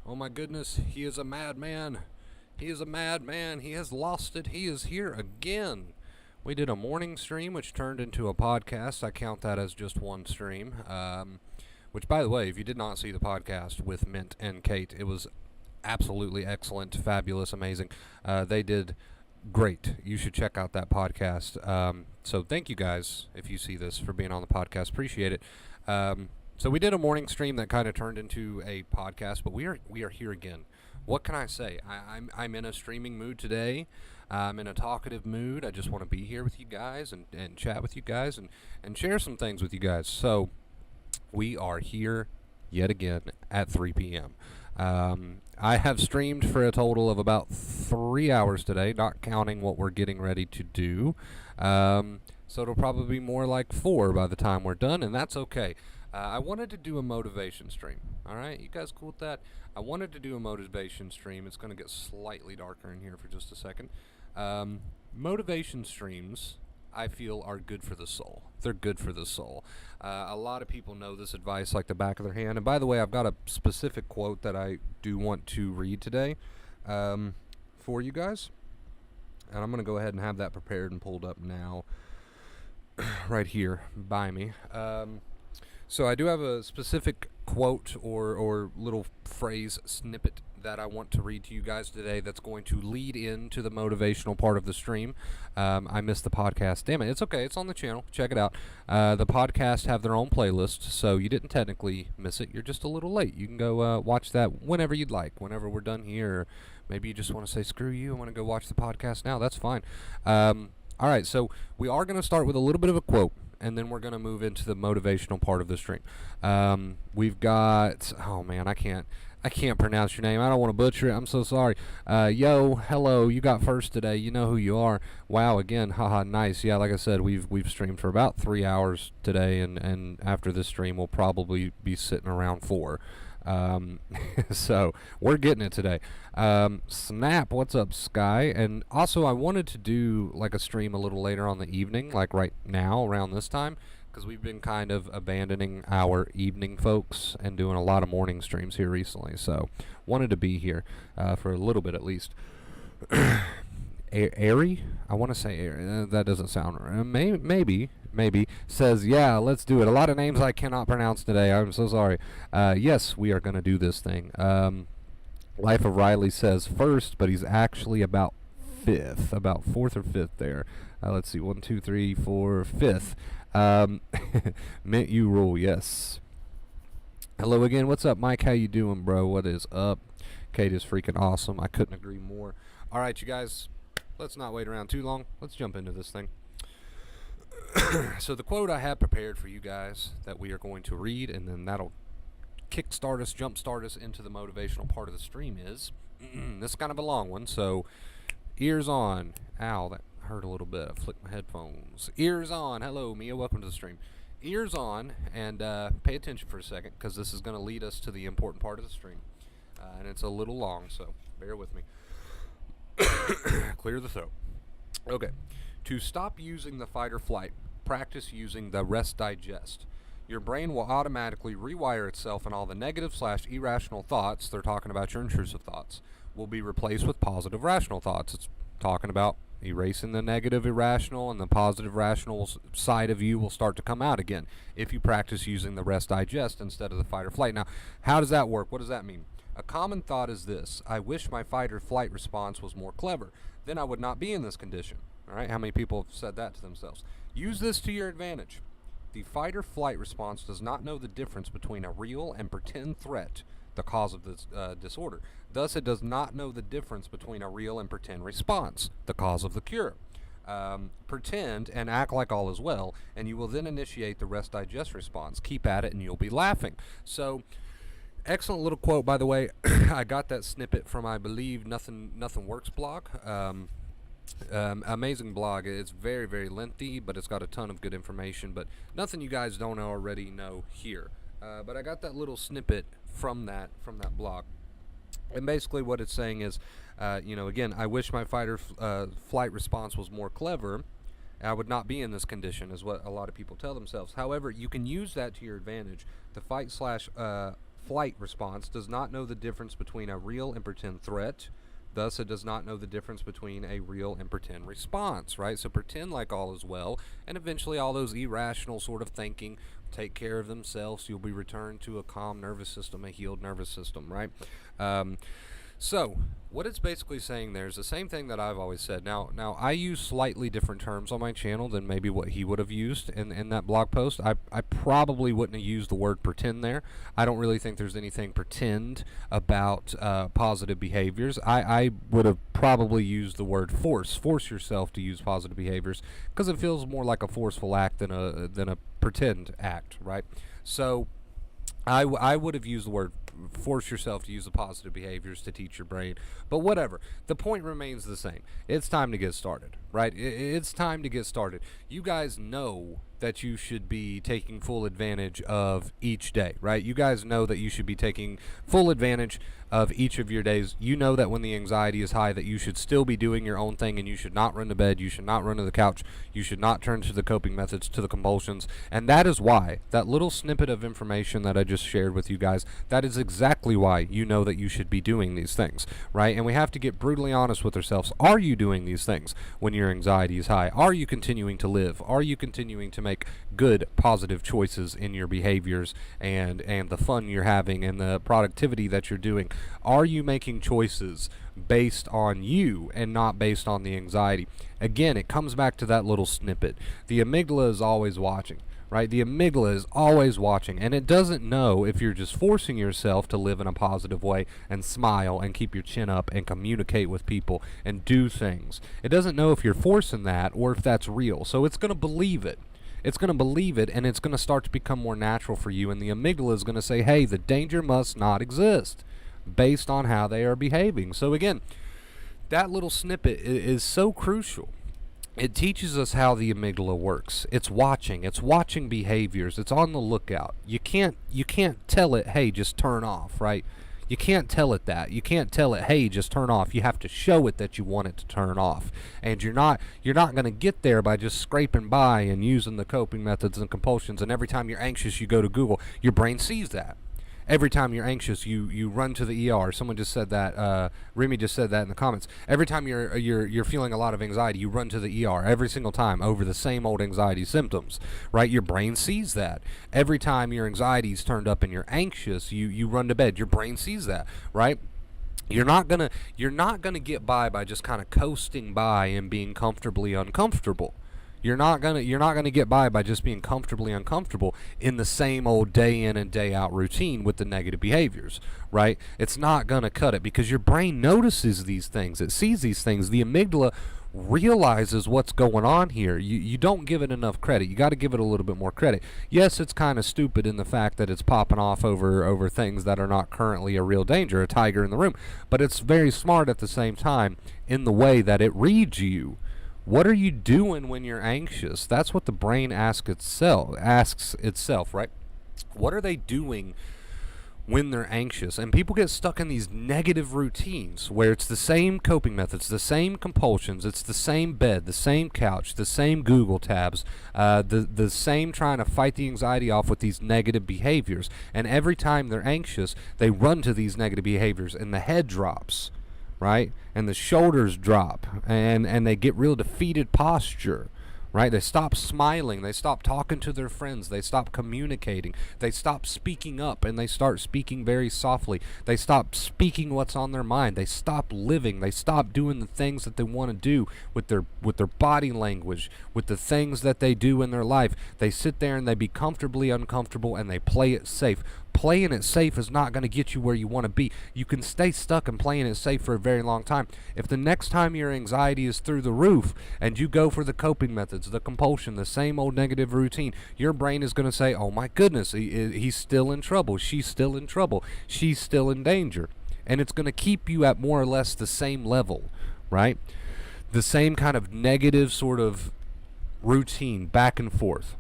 Oh my goodness, he is a madman. He is a madman. He has lost it. He is here again. We did a morning stream, which turned into a podcast. I count that as just one stream. Which, by the way, if you did not see the podcast with Mint and Kate, it was absolutely excellent, fabulous, amazing. They did great. You should check out that podcast. So thank you guys, if you see this, for being on the podcast. Appreciate it. So we did a morning stream that kind of turned into a podcast, but we are here again. What can I say? I'm in a streaming mood today. I'm in a talkative mood. I just want to be here with you guys and chat with you guys and share some things with you guys. So we are here yet again at 3 p.m. I have streamed for a total of about 3 hours today, not counting what we're getting ready to do. So it'll probably be more like 4 by the time we're done, and that's okay. I wanted to do a motivation stream. All right, you guys cool with that? I wanted to do a motivation stream. It's going to get slightly darker in here for just a second. Motivation streams, I feel, are good for the soul. They're good for the soul. A lot of people know this advice like the back of their hand. And by the way, I've got a specific quote that I do want to read today for you guys. And I'm going to go ahead and have that prepared and pulled up now right here by me. So I do have a specific quote or little phrase snippet that I want to read to you guys today that's going to lead into the motivational part of the stream. I missed the podcast. Damn it. It's okay. It's on the channel. Check it out. The podcasts have their own playlist, so you didn't technically miss it. You're just a little late. You can go watch that whenever you'd like, whenever we're done here. Or maybe you just want to say, screw you, I want to go watch the podcast now. That's fine. All right, so we are going to start with a little bit of a quote, and then we're going to move into the motivational part of the stream. We've got, oh man, I can't pronounce your name. I don't want to butcher it. I'm so sorry. Yo, hello, you got first today. You know who you are. Wow, again, haha, nice. Yeah, like I said, we've streamed for about 3 hours today, and after this stream, we'll probably be sitting around 4. So we're getting it today. Snap, what's up, Sky? And also, I wanted to do like a stream a little later on the evening, like right now around this time, because we've been kind of abandoning our evening folks and doing a lot of morning streams here recently. So wanted to be here for a little bit at least. Airy? I want to say Airy. That doesn't sound right. Maybe. Says, yeah, let's do it. A lot of names I cannot pronounce today. I'm so sorry. Yes, we are going to do this thing. Life of Riley says first, but he's actually about 5th. About 4th or 5th there. Let's see. 1, 2, 3, 4, 5th. Mint you rule, yes. Hello again. What's up, Mike? How you doing, bro? What is up? Kate is freaking awesome. I couldn't agree more. All right, you guys. Let's not wait around too long. Let's jump into this thing. So the quote I have prepared for you guys that we are going to read, and then that'll kickstart us, jumpstart us into the motivational part of the stream is, this is kind of a long one, so ears on. Ow, that hurt a little bit. I flicked my headphones. Ears on. Hello, Mia. Welcome to the stream. Ears on, and pay attention for a second, because this is going to lead us to the important part of the stream. And it's a little long, so bear with me. Clear the throat. Okay. To stop using the fight or flight, practice using the rest digest. Your brain will automatically rewire itself, and all the negative/irrational thoughts, they're talking about your intrusive thoughts, will be replaced with positive rational thoughts. It's talking about erasing the negative irrational, and the positive rational side of you will start to come out again if you practice using the rest digest instead of the fight or flight. Now, how does that work? What does that mean? A common thought is this: I wish my fight or flight response was more clever. Then I would not be in this condition. All right, how many people have said that to themselves? Use this to your advantage. The fight or flight response does not know the difference between a real and pretend threat, the cause of this disorder. Thus, it does not know the difference between a real and pretend response, the cause of the cure. Pretend and act like all is well, and you will then initiate the rest digest response. Keep at it, and you'll be laughing. So, excellent little quote, by the way. I got that snippet from, I believe, Nothing Works blog. Amazing blog. It's very, very lengthy, but it's got a ton of good information, but nothing you guys don't already know here. But I got that little snippet from that blog, and basically what it's saying is, again, I wish my fight or flight response was more clever. I would not be in this condition, is what a lot of people tell themselves. However, you can use that to your advantage. The flight response does not know the difference between a real and pretend threat. Thus, it does not know the difference between a real and pretend response, right? So pretend like all is well, and eventually all those irrational sort of thinking take care of themselves. You'll be returned to a calm nervous system, a healed nervous system, right? So, what it's basically saying there is the same thing that I've always said. Now I use slightly different terms on my channel than maybe what he would have used in that blog post. I probably wouldn't have used the word pretend there. I don't really think there's anything pretend about positive behaviors. I would have probably used the word force yourself to use positive behaviors, because it feels more like a forceful act than a pretend act, right? So I would have used the word force yourself to use the positive behaviors to teach your brain. But whatever. The point remains the same. It's time to get started, right? It's time to get started. You guys know that you should be taking full advantage of each day, right? You guys know that you should be taking full advantage of each of your days. You know that when the anxiety is high, that you should still be doing your own thing, and you should not run to bed, you should not run to the couch, you should not turn to the coping methods, to the compulsions. And that is why, that little snippet of information that I just shared with you guys, that is exactly why you know that you should be doing these things, right? And we have to get brutally honest with ourselves. Are you doing these things when your anxiety is high? Are you continuing to live? Are you continuing to make good, positive choices in your behaviors and the fun you're having and the productivity that you're doing? Are you making choices based on you and not based on the anxiety? Again, it comes back to that little snippet. The amygdala is always watching, right? The amygdala is always watching, and it doesn't know if you're just forcing yourself to live in a positive way and smile and keep your chin up and communicate with people and do things. It doesn't know if you're forcing that or if that's real. So it's going to believe it. It's going to believe it, and it's going to start to become more natural for you, and the amygdala is going to say, hey, the danger must not exist, based on how they are behaving. So again, that little snippet is so crucial. It teaches us how the amygdala works. It's watching behaviors. It's on the lookout. You can't tell it, hey, just turn off, right? You can't tell it that. You can't tell it, hey, just turn off. You have to show it that you want it to turn off. And you're not going to get there by just scraping by and using the coping methods and compulsions. And every time you're anxious, you go to Google. Your brain sees that. Every time you're anxious, you run to the ER. Someone just said that. Remy just said that in the comments. Every time you're feeling a lot of anxiety, you run to the ER every single time over the same old anxiety symptoms, right? Your brain sees that. Every time your anxiety's turned up and you're anxious, you run to bed. Your brain sees that, right? You're not gonna get by just kind of coasting by and being comfortably uncomfortable. You're not gonna get by just being comfortably uncomfortable in the same old day in and day out routine with the negative behaviors, right? It's not gonna cut it, because your brain notices these things. It sees these things. The amygdala realizes what's going on here. You don't give it enough credit. You got to give it a little bit more credit. Yes, it's kind of stupid in the fact that it's popping off over things that are not currently a real danger, a tiger in the room, but it's very smart at the same time in the way that it reads you. What are you doing when you're anxious? That's what the brain asks itself, right? What are they doing when they're anxious? And people get stuck in these negative routines where it's the same coping methods, the same compulsions, it's the same bed, the same couch, the same Google tabs, the same trying to fight the anxiety off with these negative behaviors. And every time they're anxious, they run to these negative behaviors, and the head drops, right? And the shoulders drop, and they get real defeated posture, right? They stop smiling, they stop talking to their friends, they stop communicating, they stop speaking up, and they start speaking very softly. They stop speaking what's on their mind. They stop living. They stop doing the things that they want to do with their body language, with the things that they do in their life. They sit there and they be comfortably uncomfortable, and they play it safe. Playing it safe is not going to get you where you want to be. You can stay stuck in playing it safe for a very long time. If the next time your anxiety is through the roof and you go for the coping methods, the compulsion, the same old negative routine, your brain is going to say, oh my goodness, he's still in trouble. She's still in trouble. She's still in danger. And it's going to keep you at more or less the same level, right? The same kind of negative sort of routine, back and forth,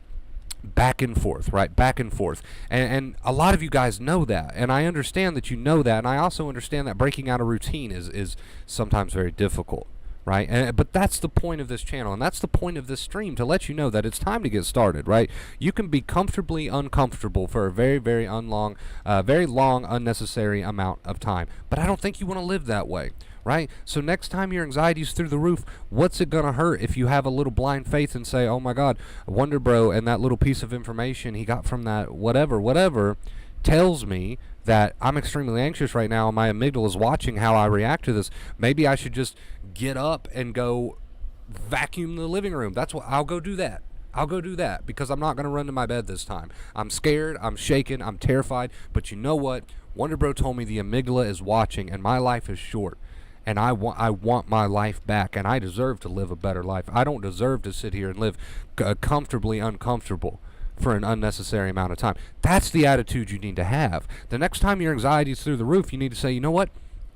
right? Back and forth. And a lot of you guys know that, and I understand that you know that, and I also understand that breaking out a routine is sometimes very difficult, right? But that's the point of this channel, and that's the point of this stream, to let you know that it's time to get started, right? You can be comfortably uncomfortable for a very, very long, unnecessary amount of time. But I don't think you want to live that way, right? So next time your anxiety's through the roof, what's it gonna hurt if you have a little blind faith and say, oh my God, Wonder Bro and that little piece of information he got from that whatever tells me that I'm extremely anxious right now and my amygdala is watching how I react to this. Maybe I should just get up and go vacuum the living room. That's what I'll go do that. I'll go do that because I'm not going to run to my bed this time. I'm scared, I'm shaken, I'm terrified, but you know what? Wonder Bro told me the amygdala is watching and my life is short. And I want my life back, and I deserve to live a better life. I don't deserve to sit here and live comfortably uncomfortable for an unnecessary amount of time. That's the attitude you need to have. The next time your anxiety's through the roof, you need to say, you know what?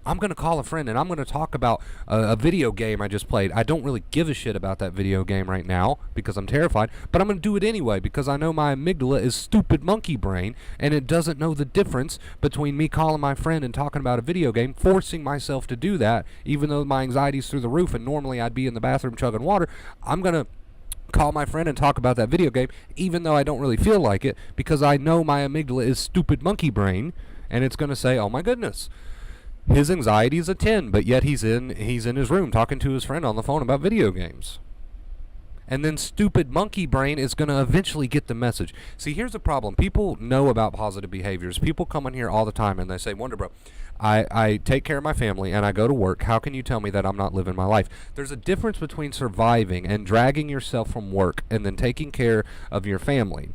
I'm going to call a friend and I'm going to talk about a video game I just played. I don't really give a shit about that video game right now because I'm terrified, but I'm going to do it anyway because I know my amygdala is stupid monkey brain and it doesn't know the difference between me calling my friend and talking about a video game, forcing myself to do that, even though my anxiety's through the roof and normally I'd be in the bathroom chugging water. I'm going to call my friend and talk about that video game, even though I don't really feel like it, because I know my amygdala is stupid monkey brain and it's going to say, oh my goodness, his anxiety is a 10, but yet he's in his room talking to his friend on the phone about video games. And then stupid monkey brain is going to eventually get the message. See, here's the problem. People know about positive behaviors. People come in here all the time and they say, Wonder Bro, I take care of my family and I go to work. How can you tell me that I'm not living my life? There's a difference between surviving and dragging yourself from work and then taking care of your family.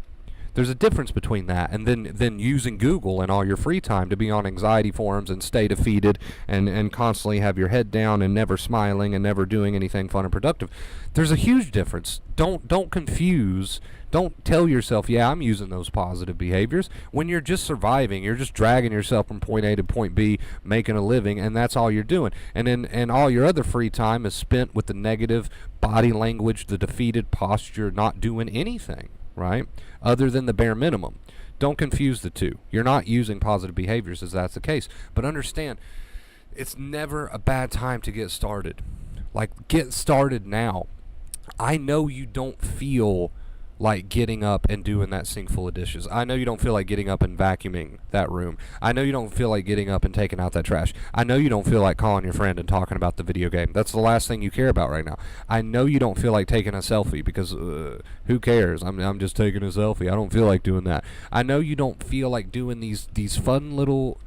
There's a difference between that and then using Google in all your free time to be on anxiety forums and stay defeated and constantly have your head down and never smiling and never doing anything fun and productive. There's a huge difference. Don't confuse. Don't tell yourself, yeah, I'm using those positive behaviors. When you're just surviving, you're just dragging yourself from point A to point B, making a living, and that's all you're doing. And all your other free time is spent with the negative body language, the defeated posture, not doing anything, right? Other than the bare minimum. Don't confuse the two. You're not using positive behaviors as that's the case. But understand, it's never a bad time to get started. Like, get started now. I know you don't feel like getting up and doing that sink full of dishes. I know you don't feel like getting up and vacuuming that room. I know you don't feel like getting up and taking out that trash. I know you don't feel like calling your friend and talking about the video game. That's the last thing you care about right now. I know you don't feel like taking a selfie because who cares? I'm just taking a selfie. I don't feel like doing that. I know you don't feel like doing these fun little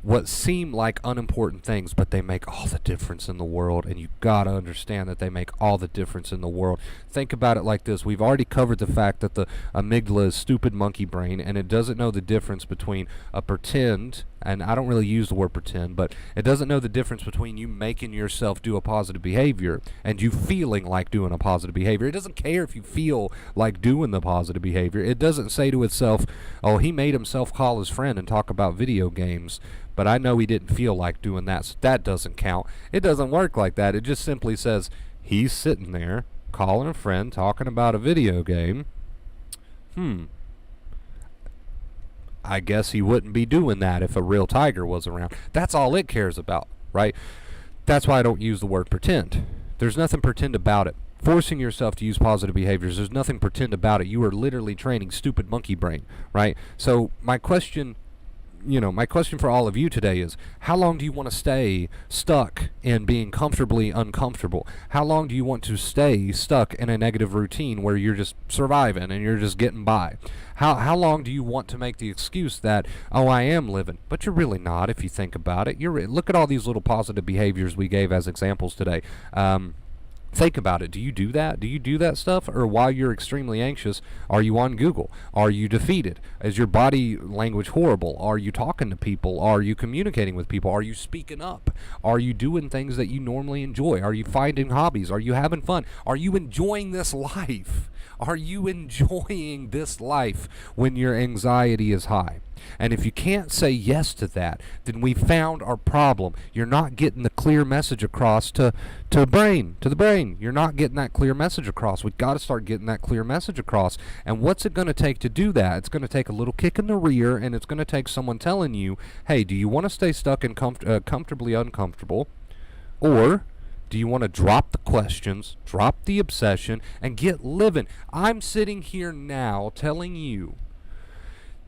what seem like unimportant things, but they make all the difference in the world, and you gotta understand that they make all the difference in the world. Think about it like this. We've already covered the fact that the amygdala is stupid monkey brain, and it doesn't know the difference between a pretend, and I don't really use the word pretend, but it doesn't know the difference between you making yourself do a positive behavior and you feeling like doing a positive behavior. It doesn't care if you feel like doing the positive behavior. It doesn't say to itself, oh, he made himself call his friend and talk about video games, but I know he didn't feel like doing that, so that doesn't count. It doesn't work like that. It just simply says, he's sitting there, calling a friend, talking about a video game. I guess he wouldn't be doing that if a real tiger was around. That's all it cares about, right? That's why I don't use the word pretend. There's nothing pretend about it. Forcing yourself to use positive behaviors, there's nothing pretend about it. You are literally training stupid monkey brain, right? So my question for all of you today is, how long do you want to stay stuck in being comfortably uncomfortable? How long do you want to stay stuck in a negative routine where you're just surviving and you're just getting by? How long do you want to make the excuse that, oh, I am living, but you're really not if you think about it. Look at all these little positive behaviors we gave as examples today. Think about it. Do you do that? Do you do that stuff? Or while you're extremely anxious, are you on Google? Are you defeated? Is your body language horrible? Are you talking to people? Are you communicating with people? Are you speaking up? Are you doing things that you normally enjoy? Are you finding hobbies? Are you having fun? Are you enjoying this life? Are you enjoying this life when your anxiety is high? And if you can't say yes to that, then we found our problem. You're not getting the clear message across to the brain. You're not getting that clear message across. We've got to start getting that clear message across. And what's it going to take to do that? It's going to take a little kick in the rear, and it's going to take someone telling you, hey, do you want to stay stuck and comfortably uncomfortable? Or Do you want to drop the questions, drop the obsession, and get living? I'm sitting here now telling you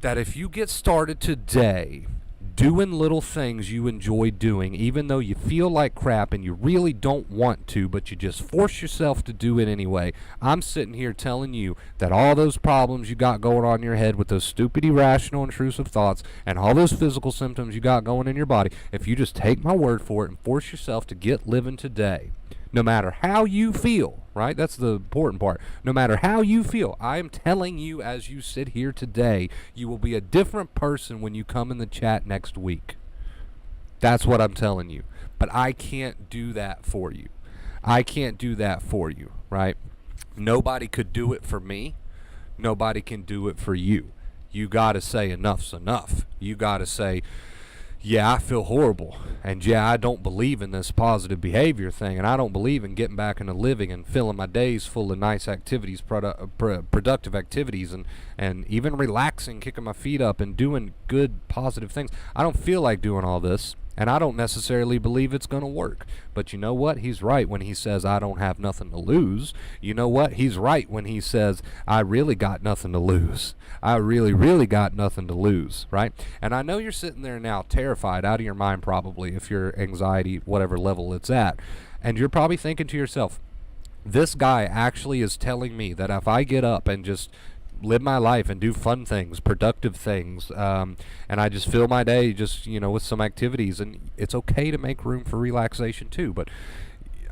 that if you get started today doing little things you enjoy doing, even though you feel like crap and you really don't want to, but you just force yourself to do it anyway, I'm sitting here telling you that all those problems you got going on in your head with those stupid, irrational, intrusive thoughts and all those physical symptoms you got going in your body, if you just take my word for it and force yourself to get living today, no matter how you feel, right? That's the important part. No matter how you feel, I am telling you as you sit here today, you will be a different person when you come in the chat next week. That's what I'm telling you. But I can't do that for you. I can't do that for you, right? Nobody could do it for me. Nobody can do it for you. You got to say enough's enough. You got to say, yeah, I feel horrible, and yeah, I don't believe in this positive behavior thing, and I don't believe in getting back into living and filling my days full of nice activities, productive activities, and even relaxing, kicking my feet up, and doing good, positive things. I don't feel like doing all this, and I don't necessarily believe it's going to work. But you know what? He's right when he says I don't have nothing to lose. You know what? He's right when he says I really got nothing to lose. I really, really got nothing to lose, right? And I know you're sitting there now terrified out of your mind probably if your anxiety, whatever level it's at. And you're probably thinking to yourself, this guy actually is telling me that if I get up and just live my life and do fun things, productive things, and I just fill my day just, with some activities, and it's okay to make room for relaxation too, but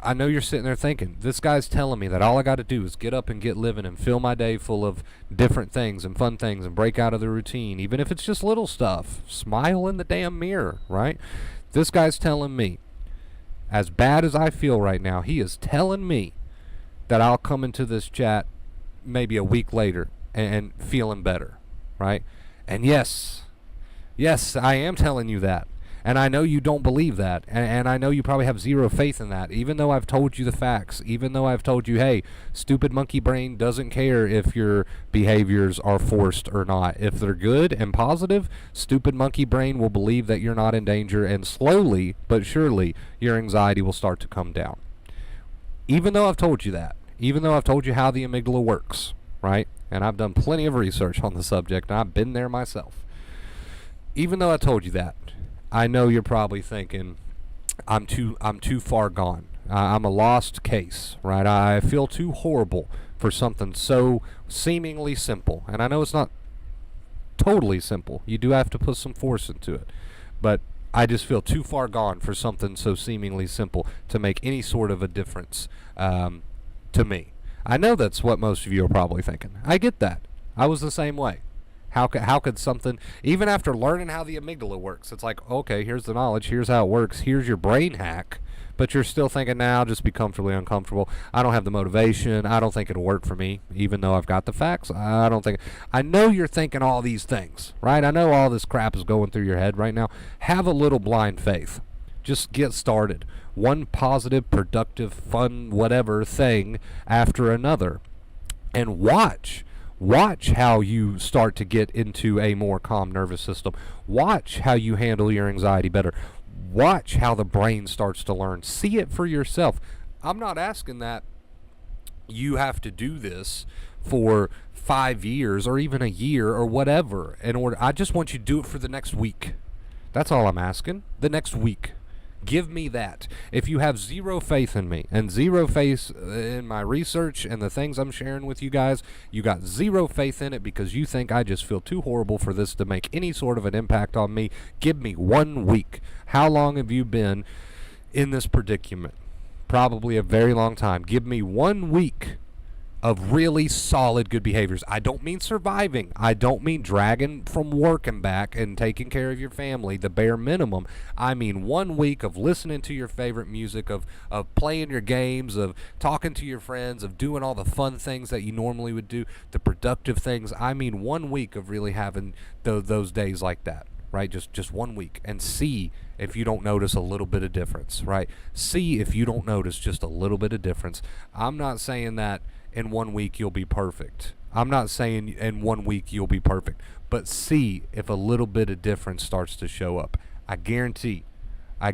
I know you're sitting there thinking, this guy's telling me that all I got to do is get up and get living and fill my day full of different things and fun things and break out of the routine, even if it's just little stuff. Smile in the damn mirror, right? This guy's telling me, as bad as I feel right now, he is telling me that I'll come into this chat maybe a week later and feeling better, right? And yes, I am telling you that. And I know you don't believe that. And I know you probably have zero faith in that. Even though I've told you the facts. Even though I've told you, hey, stupid monkey brain doesn't care if your behaviors are forced or not. If they're good and positive, stupid monkey brain will believe that you're not in danger. And slowly but surely, your anxiety will start to come down. Even though I've told you that. Even though I've told you how the amygdala works, right? And I've done plenty of research on the subject, and I've been there myself. Even though I told you that, I know you're probably thinking, I'm too far gone. I'm a lost case, right? I feel too horrible for something so seemingly simple. And I know it's not totally simple. You do have to put some force into it. But I just feel too far gone for something so seemingly simple to make any sort of a difference to me. I know that's what most of you are probably thinking. I get that. I was the same way. How could something, even after learning how the amygdala works, it's like, okay, here's the knowledge, here's how it works, here's your brain hack, but you're still thinking, nah, I'll just be comfortably uncomfortable. I don't have the motivation. I don't think it'll work for me, even though I've got the facts. I know you're thinking all these things, right? I know all this crap is going through your head right now. Have a little blind faith. Just get started. One positive, productive, fun, whatever thing after another. And watch how you start to get into a more calm nervous system. Watch how you handle your anxiety better. Watch how the brain starts to learn. See it for yourself. I'm not asking that you have to do this for 5 years or even a year or whatever. I just want you to do it for the next week. That's all I'm asking. The next week. Give me that. If you have zero faith in me and zero faith in my research and the things I'm sharing with you guys, you got zero faith in it because you think I just feel too horrible for this to make any sort of an impact on me, give me 1 week. How long have you been in this predicament? Probably a very long time. Give me 1 week of really solid good behaviors. I don't mean surviving. I don't mean dragging from work and back and taking care of your family, the bare minimum. I mean 1 week of listening to your favorite music, of playing your games, of talking to your friends, of doing all the fun things that you normally would do, the productive things. I mean 1 week of really having those days like that, right? Just 1 week, and see if you don't notice a little bit of difference, right? See if you don't notice just a little bit of difference. I'm not saying that in 1 week you'll be perfect. I'm not saying in 1 week you'll be perfect, but see if a little bit of difference starts to show up. I guarantee a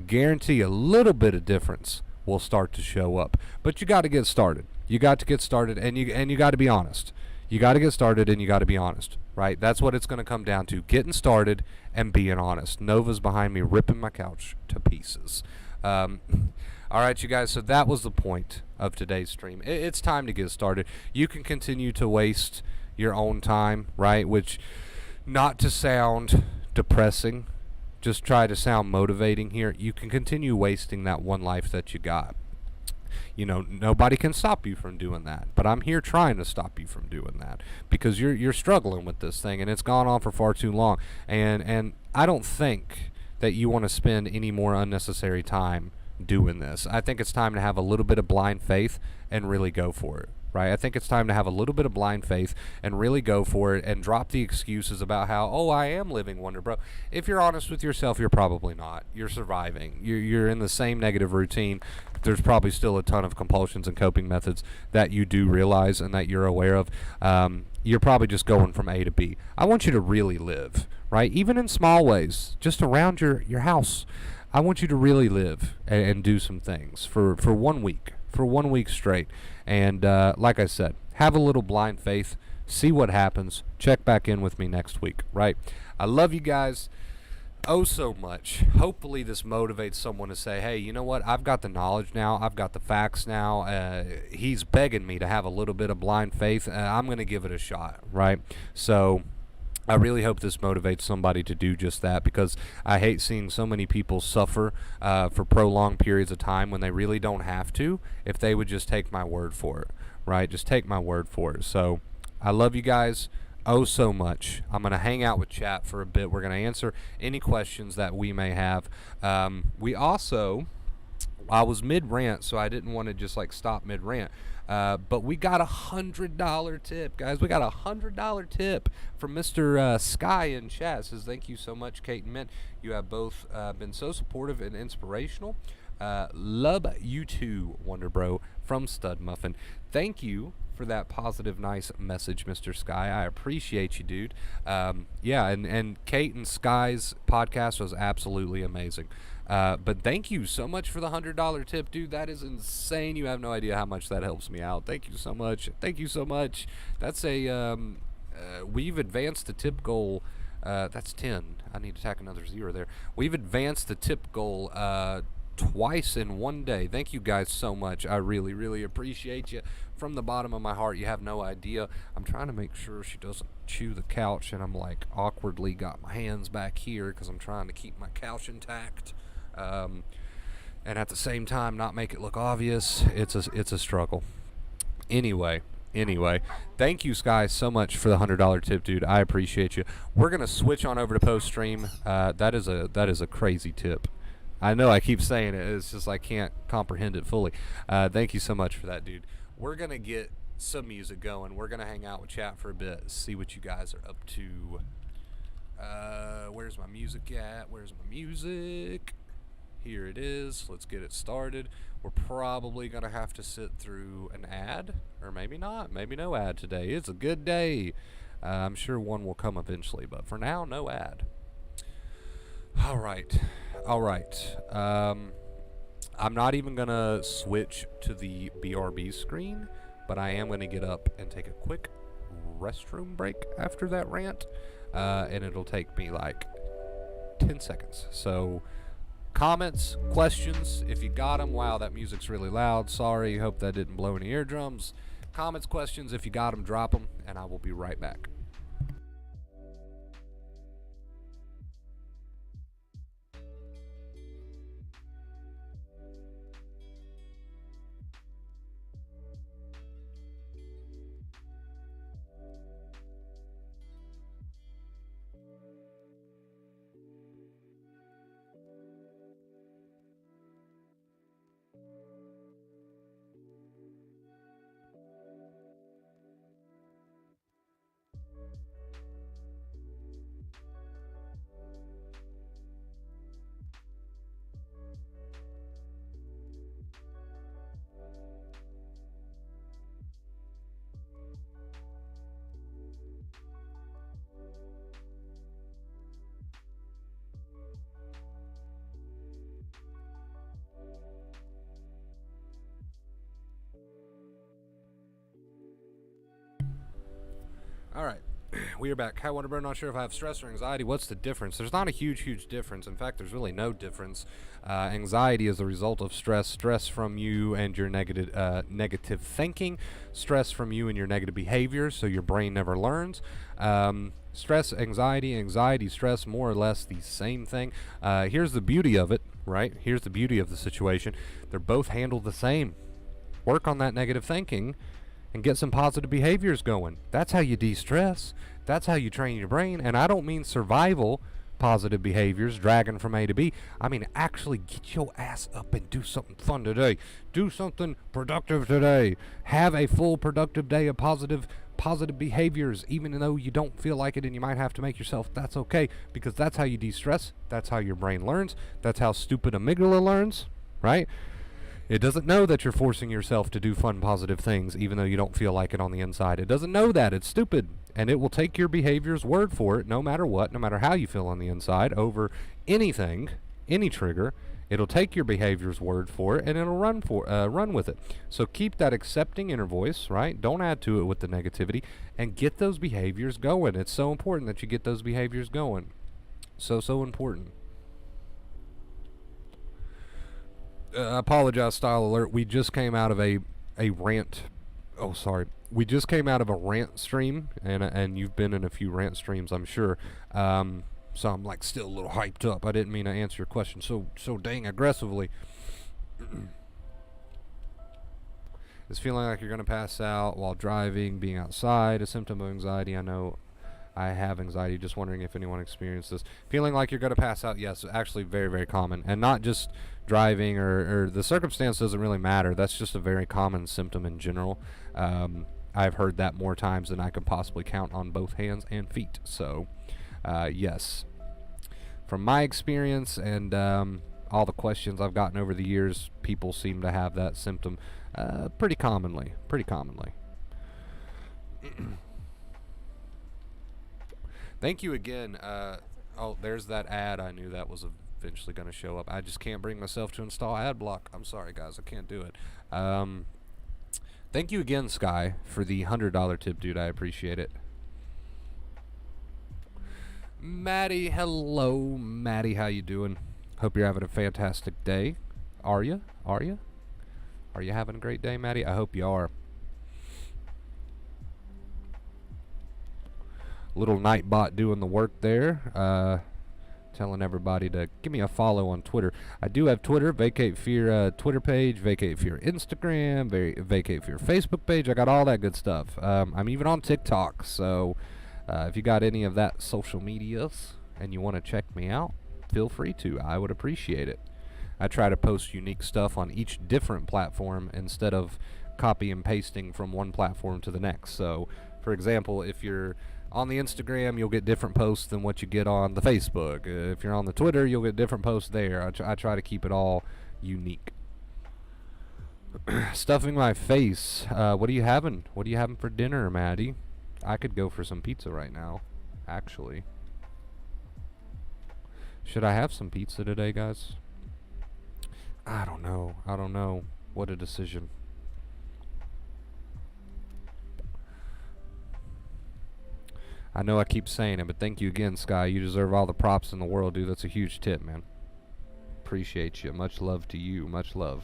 little bit of difference will start to show up. But you got to get started. You got to get started, and you got to be honest. You got to get started, and you got to be honest, right? That's what it's going to come down to: getting started and being honest. Nova's behind me, ripping my couch to pieces. All right, you guys. So that was the point of today's stream. It's time to get started. You can continue to waste your own time, right? Which, not to sound depressing, just try to sound motivating here. You can continue wasting that one life that you got. You know, nobody can stop you from doing that, but I'm here trying to stop you from doing that because you're struggling with this thing, and it's gone on for far too long. And I don't think that you want to spend any more unnecessary time doing this. I think it's time to have a little bit of blind faith and really go for it. Right? I think it's time to have a little bit of blind faith and really go for it and drop the excuses about how, oh, I am living wonder, bro. If you're honest with yourself, you're probably not. You're surviving. You're in the same negative routine. There's probably still a ton of compulsions and coping methods that you do realize and that you're aware of. You're probably just going from A to B. I want you to really live, right? Even in small ways, just around your house. I want you to really live and do some things for 1 week. For 1 week straight. And like I said, have a little blind faith, see what happens, check back in with me next week, right? I love you guys oh so much. Hopefully this motivates someone to say, hey, you know what? I've got the knowledge now. I've got the facts now. He's begging me to have a little bit of blind faith. I'm going to give it a shot, right? So I really hope this motivates somebody to do just that, because I hate seeing so many people suffer for prolonged periods of time when they really don't have to, if they would just take my word for it, right? Just take my word for it. So I love you guys oh so much. I'm going to hang out with chat for a bit. We're going to answer any questions that we may have. I was mid-rant, so I didn't want to just like stop mid-rant. But we got $100 tip, guys. We got $100 tip from Mr. Sky in chat. Says, thank you so much, Kate and Mint. You have both been so supportive and inspirational. Love you too, Wonder Bro, from Stud Muffin. Thank you for that positive, nice message, Mr. Sky. I appreciate you, dude. Yeah, and Kate and Sky's podcast was absolutely amazing. But thank you so much for the $100 tip, dude. That is insane. You have no idea how much that helps me out. Thank you so much. Thank you so much. That's we've advanced the tip goal. That's 10. I need to tack another 0 there. We've advanced the tip goal twice in one day. Thank you guys so much. I really, really appreciate you from the bottom of my heart. You have no idea. I'm trying to make sure she doesn't chew the couch, and I'm like awkwardly got my hands back here because I'm trying to keep my couch intact. And at the same time not make it look obvious. It's a struggle. Anyway, thank you guys so much for the $100 tip, dude. I appreciate you. We're gonna switch on over to post stream. That is a crazy tip. I know I keep saying it. It's just I can't comprehend it fully. Thank you so much for that, dude. We're gonna get some music going. We're gonna hang out with chat for a bit, see what you guys are up to. Where's my music at? Where's my music? Here it is. Let's get it started. We're probably going to have to sit through an ad, or maybe not. Maybe no ad today. It's a good day. I'm sure one will come eventually, but for now, no ad. All right. I'm not even going to switch to the BRB screen, but I am going to get up and take a quick restroom break after that rant, and it'll take me like 10 seconds. So comments, questions, if you got them. Wow, that music's really loud. Sorry, hope that didn't blow any eardrums. Comments, questions, if you got them, drop them, and I will be right back. All right. We are back. Hi, Wonderbird. Not sure if I have stress or anxiety. What's the difference? There's not a huge difference. In fact, there's really no difference. Anxiety is a result of stress from you and your negative thinking, stress from you and your negative behaviors, so your brain never learns. Stress, anxiety, stress, more or less the same thing. Here's the beauty of it, right? Here's the beauty of the situation. They're both handled the same. Work on that negative thinking and get some positive behaviors going. That's how you de-stress. That's how you train your brain. And I don't mean survival positive behaviors, dragging from A to B. I mean actually get your ass up and do something fun today. Do something productive today. Have a full productive day of positive behaviors, even though you don't feel like it and you might have to make yourself. That's okay, because that's how you de-stress. That's how your brain learns. That's how stupid amygdala learns, right? It doesn't know that you're forcing yourself to do fun, positive things, even though you don't feel like it on the inside. It doesn't know that. It's stupid. And it will take your behavior's word for it, no matter what, no matter how you feel on the inside, over anything, any trigger. It'll take your behavior's word for it, and it'll run with it. So keep that accepting inner voice, right? Don't add to it with the negativity, and get those behaviors going. It's so important that you get those behaviors going. So important. Apologize, style alert. We just came out of a rant. Oh, sorry. We just came out of a rant stream, and you've been in a few rant streams, I'm sure. So I'm like still a little hyped up. I didn't mean to answer your question so dang aggressively. Is feeling like you're gonna pass out while driving, being outside, a symptom of anxiety? I know I have anxiety. Just wondering if anyone experienced this. Feeling like you're going to pass out, yes, actually very common. And not just driving or the circumstance doesn't really matter. That's just a very common symptom in general. I've heard that more times than I could possibly count on both hands and feet. So, yes. From my experience and all the questions I've gotten over the years, people seem to have that symptom pretty commonly. Thank you again. Oh, there's that ad. I knew that was eventually going to show up. I just can't bring myself to install ad block. I'm sorry, guys. I can't do it. Thank you again, Sky, for the $100 tip, dude. I appreciate it. Maddie, hello. Maddie, how you doing? Hope you're having a fantastic day. Are you? Are you having a great day, Maddie? I hope you are. Little Nightbot doing the work there, telling everybody to give me a follow on Twitter. I do have Twitter, Vacate Fear Twitter page, Vacate Fear Instagram, Vacate Fear Facebook page. I got all that good stuff. I'm even on TikTok, so if you got any of that social medias and you want to check me out, feel free to. I would appreciate it. I try to post unique stuff on each different platform instead of copy and pasting from one platform to the next. So, for example, if you're on the Instagram, you'll get different posts than what you get on the Facebook. If you're on the Twitter, you'll get different posts there. I try to keep it all unique. Stuffing my face. What are you having? What are you having for dinner, Maddie? I could go for some pizza right now, actually. Should I have some pizza today, guys? I don't know. What a decision. I know I keep saying it, but thank you again, Sky. You deserve all the props in the world, dude. That's a huge tip, man. Appreciate you. Much love to you. Much love.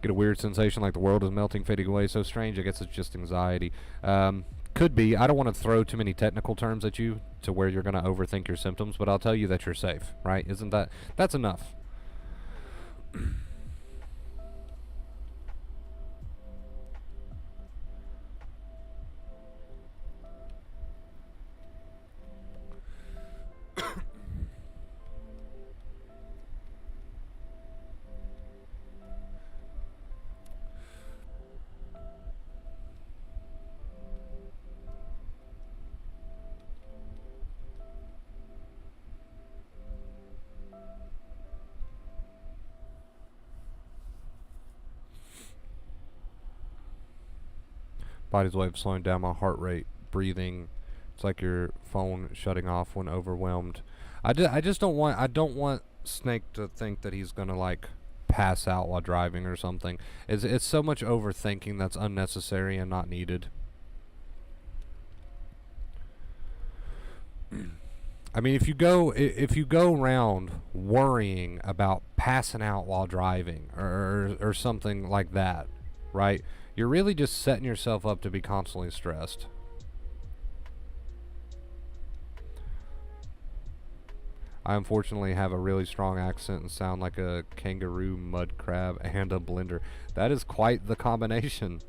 Get a weird sensation like the world is melting, fading away. So strange. I guess it's just anxiety. Could be. I don't want to throw too many technical terms at you to where you're going to overthink your symptoms, but I'll tell you that you're safe, right? Isn't that... That's enough. Body's way of slowing down my heart rate, breathing. It's like your phone shutting off when overwhelmed. I just don't want Snake to think that he's gonna like pass out while driving or something. It's so much overthinking that's unnecessary and not needed. I mean, if you go around worrying about passing out while driving or something like that, right? You're really just setting yourself up to be constantly stressed. I unfortunately have a really strong accent and sound like a kangaroo, mud crab, and a blender. That is quite the combination.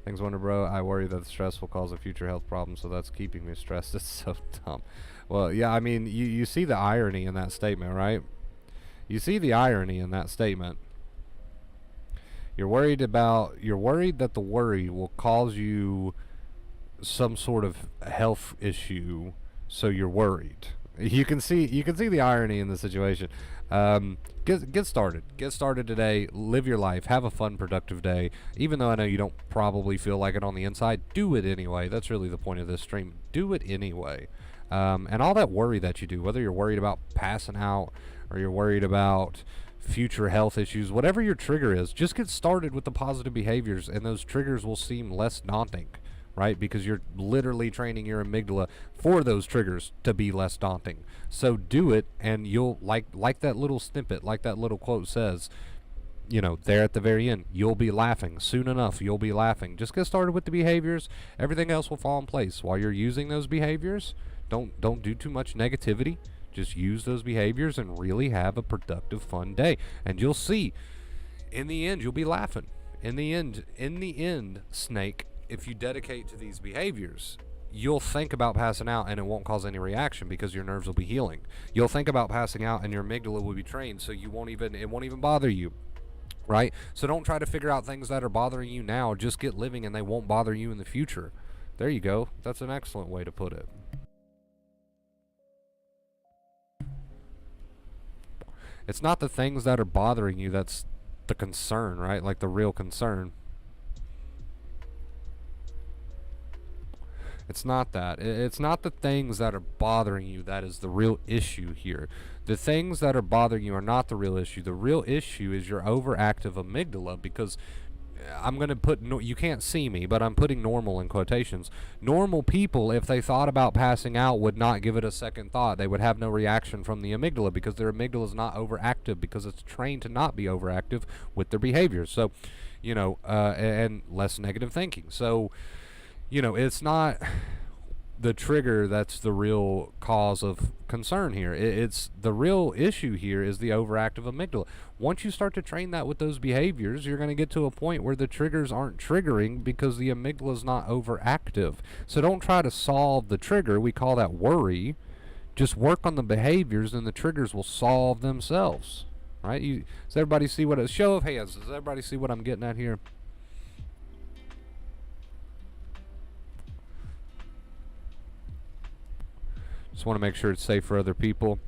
Thanks, Wonder Bro. I worry that the stress will cause a future health problem, so that's keeping me stressed. It's so dumb. Well, yeah, I mean, you see the irony in that statement, right? You see the irony in that statement. You're worried that the worry will cause you some sort of health issue, so you're worried. You can see the irony in the situation. Get started. Get started today. Live your life. Have a fun, productive day. Even though I know you don't probably feel like it on the inside, do it anyway. That's really the point of this stream. Do it anyway. And all that worry that you do, whether you're worried about passing out or you're worried about future health issues, whatever your trigger is, just get started with the positive behaviors, and those triggers will seem less daunting, right? Because you're literally training your amygdala for those triggers to be less daunting. So do it, and you'll, like that little snippet, like that little quote says, you know, there at the very end, you'll be laughing. Soon enough, you'll be laughing. Just get started with the behaviors. Everything else will fall in place. While you're using those behaviors, don't do too much negativity. Just use those behaviors and really have a productive, fun day. And you'll see, in the end, you'll be laughing. In the end, Snake, if you dedicate to these behaviors, you'll think about passing out and it won't cause any reaction because your nerves will be healing. You'll think about passing out and your amygdala will be trained, so it won't even bother you. Right? So don't try to figure out things that are bothering you now. Just get living and they won't bother you in the future. There you go. That's an excellent way to put it. It's not the things that are bothering you that's the concern, right? Like the real concern. It's not that. It's not the things that are bothering you that is the real issue here. The things that are bothering you are not the real issue. The real issue is your overactive amygdala, because I'm going to put, you can't see me, but I'm putting normal in quotations. Normal people, if they thought about passing out, would not give it a second thought. They would have no reaction from the amygdala because their amygdala is not overactive, because it's trained to not be overactive with their behaviors. So, you know, and less negative thinking. So, you know, it's not the trigger that's the real cause of concern here. It's the real issue here is the overactive amygdala. Once you start to train that with those behaviors, you're going to get to a point where the triggers aren't triggering because the amygdala is not overactive. So don't try to solve the trigger. We call that worry. Just work on the behaviors and the triggers will solve themselves. Right? Does everybody see what a show of hands? Does everybody see what I'm getting at here? Just want to make sure it's safe for other people.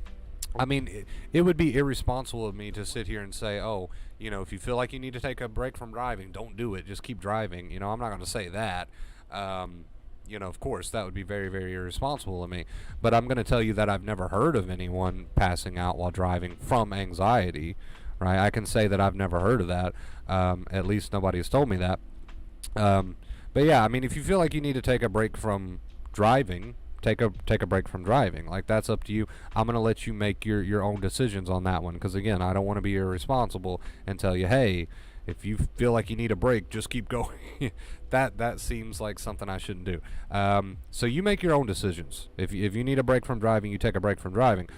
I mean, it would be irresponsible of me to sit here and say, oh, you know, if you feel like you need to take a break from driving, don't do it. Just keep driving. You know, I'm not going to say that. You know, of course, that would be very, very irresponsible of me. But I'm going to tell you that I've never heard of anyone passing out while driving from anxiety, right? I can say that I've never heard of that. At least nobody has told me that. But yeah, I mean, if you feel like you need to take a break from driving, take a break from driving. Like, that's up to you. I'm going to let you make your own decisions on that one, because again, I don't want to be irresponsible and tell you, hey, if you feel like you need a break, just keep going. that seems like something I shouldn't do. So you make your own decisions. If you need a break from driving, you take a break from driving.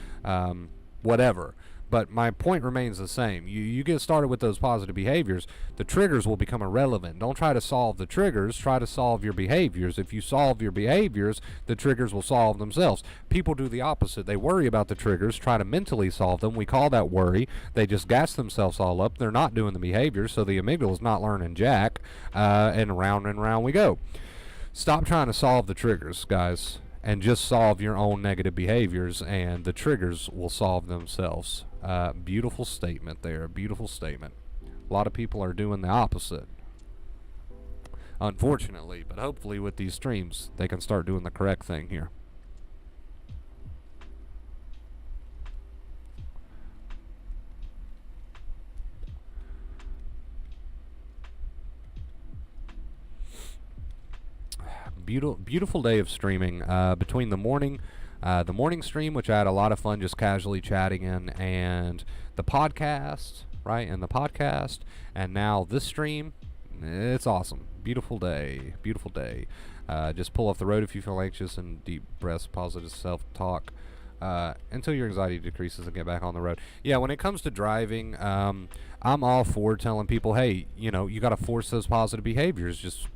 Whatever. But my point remains the same. You get started with those positive behaviors, the triggers will become irrelevant. Don't try to solve the triggers, try to solve your behaviors. If you solve your behaviors, the triggers will solve themselves. People do the opposite. They worry about the triggers, try to mentally solve them. We call that worry. They just gas themselves all up. They're not doing the behaviors, so the amygdala is not learning jack, and round we go. Stop trying to solve the triggers, guys, and just solve your own negative behaviors, and the triggers will solve themselves. Beautiful statement there. Beautiful statement. A lot of people are doing the opposite, unfortunately, but hopefully with these streams they can start doing the correct thing here. beautiful day of streaming. Between the morning stream, which I had a lot of fun just casually chatting in, and the podcast, right, and the podcast, and now this stream. It's awesome. Beautiful day. Beautiful day. Just pull off the road if you feel anxious, and deep breaths, positive self-talk, until your anxiety decreases and get back on the road. Yeah, when it comes to driving, I'm all for telling people, hey, you know, you got to force those positive behaviors. Just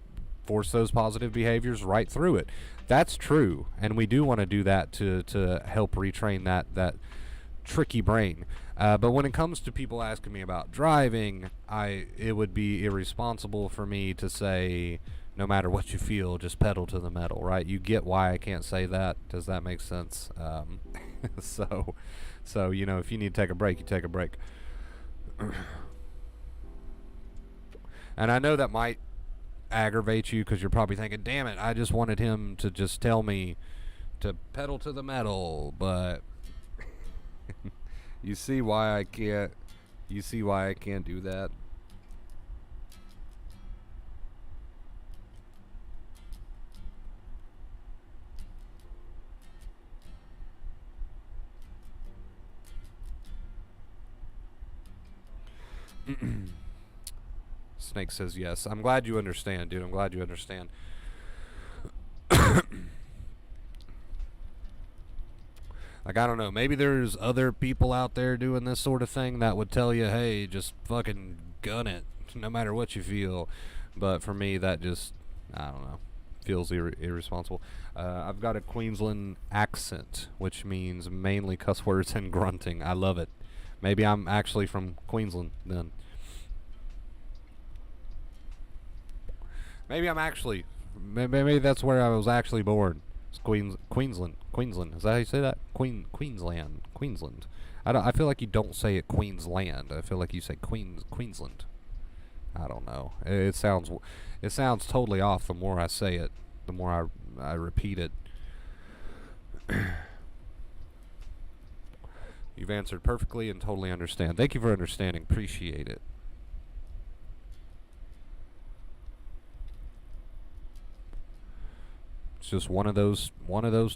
force those positive behaviors right through it. That's true, and we do want to do that to help retrain that tricky brain. But when it comes to people asking me about driving, it would be irresponsible for me to say, no matter what you feel, just pedal to the metal, right? You get why I can't say that. Does that make sense? So you know, if you need to take a break, you take a break. And I know that might aggravate you because you're probably thinking, damn it, I just wanted him to just tell me to pedal to the metal, but you see why I can't do that. Snake says yes. I'm glad you understand, dude. I'm glad you understand. Like, I don't know, maybe there's other people out there doing this sort of thing that would tell you, hey, just fucking gun it, no matter what you feel. But for me, that just, I don't know, feels irresponsible. I've got a Queensland accent, which means mainly cuss words and grunting. I love it. Maybe I'm actually from Queensland then. Maybe that's where I was actually born. It's Queensland. Is that how you say that? Queensland. I feel like you don't say it Queensland. I feel like you say Queensland. I don't know. It sounds totally off. The more I say it, the more I repeat it. You've answered perfectly and totally understand. Thank you for understanding. Appreciate it. It's just one of those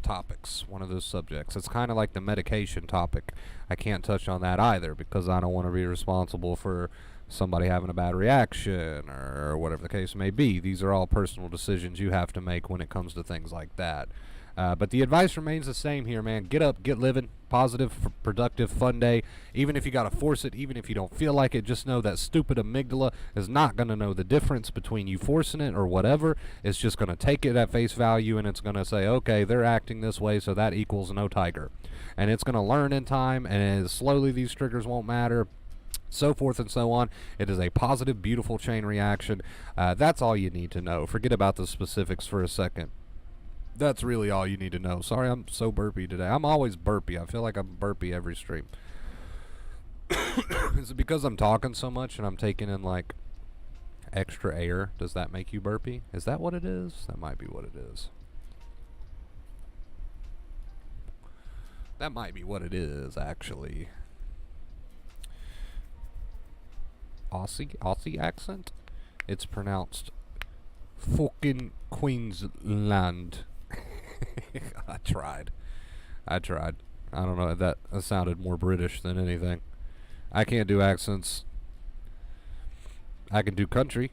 topics, one of those subjects. It's kind of like the medication topic. I can't touch on that either because I don't want to be responsible for somebody having a bad reaction or whatever the case may be. These are all personal decisions you have to make when it comes to things like that. But the advice remains the same here, man. Get up, get living, positive, productive, fun day. Even if you got to force it, even if you don't feel like it, just know that stupid amygdala is not going to know the difference between you forcing it or whatever. It's just going to take it at face value, and it's going to say, okay, they're acting this way, so that equals no tiger. And it's going to learn in time, and slowly these triggers won't matter. So forth and so on. It is a positive, beautiful chain reaction. That's all you need to know. Forget about the specifics for a second. That's really all you need to know. Sorry, I'm so burpy today. I'm always burpy. I feel like I'm burpy every stream. Is it because I'm talking so much and I'm taking in, like, extra air? Does that make you burpy? Is that what it is? That might be what it is. That might be what it is, actually. Aussie accent? It's pronounced fucking Queensland. I tried. I don't know, that sounded more British than anything. I can't do accents. I can do country,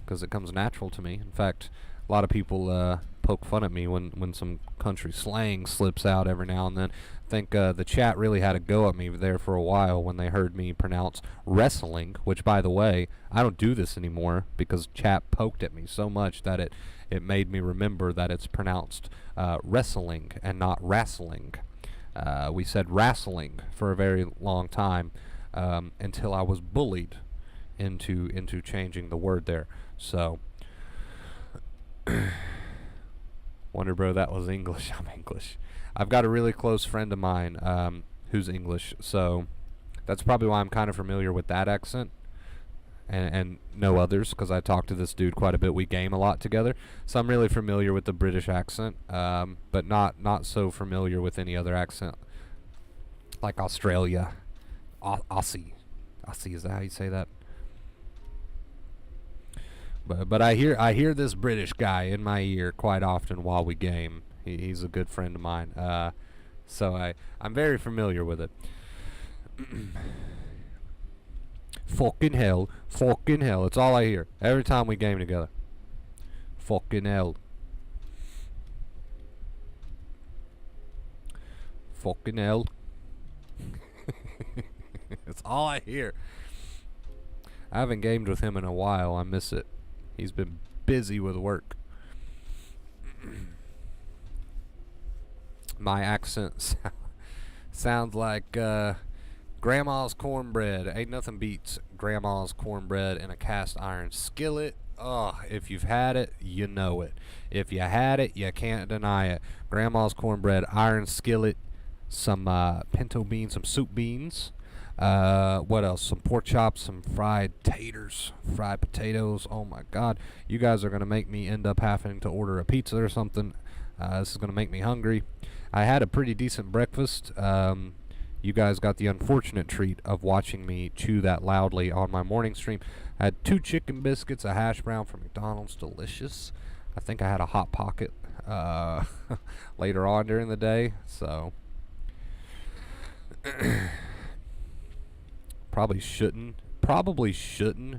because it comes natural to me. In fact, a lot of people poke fun at me when some country slang slips out every now and then. I think the chat really had a go at me there for a while when they heard me pronounce wrestling, which, by the way, I don't do this anymore because chat poked at me so much that it made me remember that it's pronounced wrestling and not wrestling. We said wrestling for a very long time until I was bullied into changing the word there. So, Wonder Bro, that was English. I'm English. I've got a really close friend of mine who's English, so that's probably why I'm kind of familiar with that accent and no others, because I talk to this dude quite a bit. We game a lot together, so I'm really familiar with the British accent, but not so familiar with any other accent, like Australia, Aussie. Aussie, is that how you say that? But I hear this British guy in my ear quite often while we game. He's a good friend of mine. So I'm very familiar with it. Fucking hell, fucking hell. It's all I hear every time we game together. Fucking hell. Fucking hell. It's all I hear. I haven't gamed with him in a while. I miss it. He's been busy with work. My accent sounds like grandma's cornbread. Ain't nothing beats grandma's cornbread in a cast iron skillet. Oh, if you've had it, you know it. If you had it, you can't deny it. Grandma's cornbread, iron skillet, some pinto beans, some soup beans. What else? Some pork chops, some fried taters, fried potatoes. Oh my God. You guys are going to make me end up having to order a pizza or something. This is going to make me hungry. I had a pretty decent breakfast. You guys got the unfortunate treat of watching me chew that loudly on my morning stream. I had 2 chicken biscuits, a hash brown from McDonald's, delicious. I think I had a Hot Pocket later on during the day, so probably shouldn't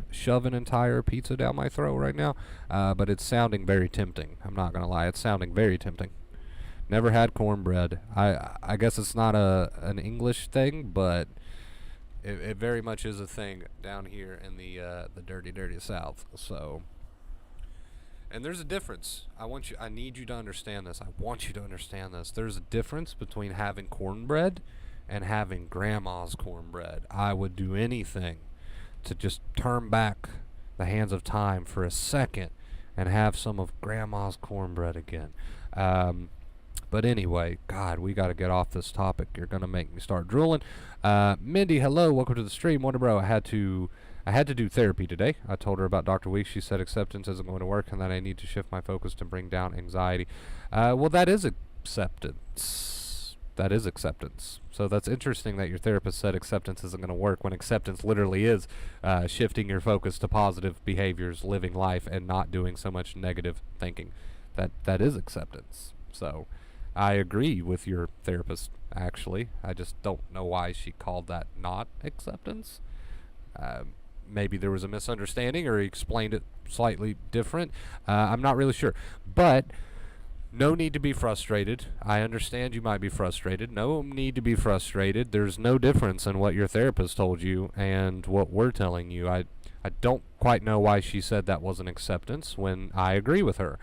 shove an entire pizza down my throat right now, but it's sounding very tempting. I'm not gonna lie, it's sounding very tempting. Never had cornbread. I guess it's not an English thing, but it very much is a thing down here in the dirty South. So, and there's a difference. I need you to understand this. I want you to understand this. There's a difference between having cornbread and having grandma's cornbread. I would do anything to just turn back the hands of time for a second and have some of grandma's cornbread again. But anyway, God, we got to get off this topic. You're going to make me start drooling. Mindy, hello. Welcome to the stream. Wonder Bro, I had to do therapy today. I told her about Dr. Weeks. She said acceptance isn't going to work and that I need to shift my focus to bring down anxiety. Well, that is acceptance. That is acceptance. So that's interesting that your therapist said acceptance isn't going to work when acceptance literally is shifting your focus to positive behaviors, living life, and not doing so much negative thinking. That is acceptance. So I agree with your therapist, actually. I just don't know why she called that not acceptance. Maybe there was a misunderstanding or he explained it slightly different. I'm not really sure. But no need to be frustrated. I understand you might be frustrated. No need to be frustrated. There's no difference in what your therapist told you and what we're telling you. I don't quite know why she said that wasn't acceptance when I agree with her.